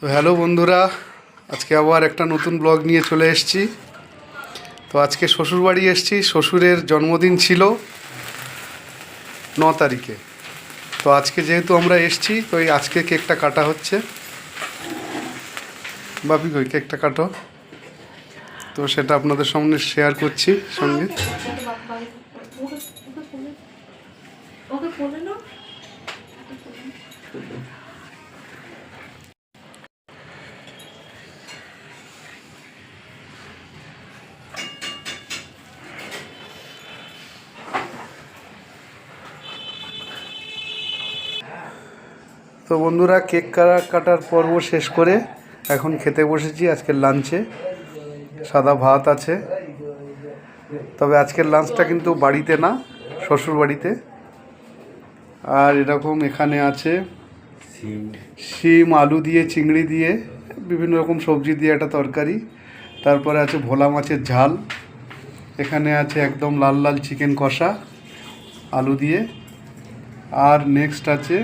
তো হ্যালো বন্ধুরা, আজকে আবার একটা নতুন ব্লগ নিয়ে চলে এসেছি। তো আজকে শ্বশুরবাড়ি এসেছি। শ্বশুরের জন্মদিন ছিল 9 তারিখে। তো আজকে যেহেতু আমরা এসেছি, তো এই আজকে কেকটা কাটা হচ্ছে। বাপি কই, কেকটা কাটো। তো সেটা আপনাদের সামনে শেয়ার করছি সঙ্গে। তো বন্ধুরা, কেক কাটার পর্ব শেষ করে এখন খেতে বসেছি আজকের লাঞ্চে। সাদা ভাত আছে, তবে আজকের লাঞ্চটা কিন্তু বাড়িতে না, শ্বশুর বাড়িতে। আর এরকম এখানে আছে শিম, আলু দিয়ে, চিংড়ি দিয়ে, বিভিন্ন রকম সবজি দিয়ে একটা তরকারি। তারপরে আছে ভোলা মাছের ঝাল। এখানে আছে একদম লাল লাল চিকেন কষা আলু দিয়ে। আর নেক্সট আছে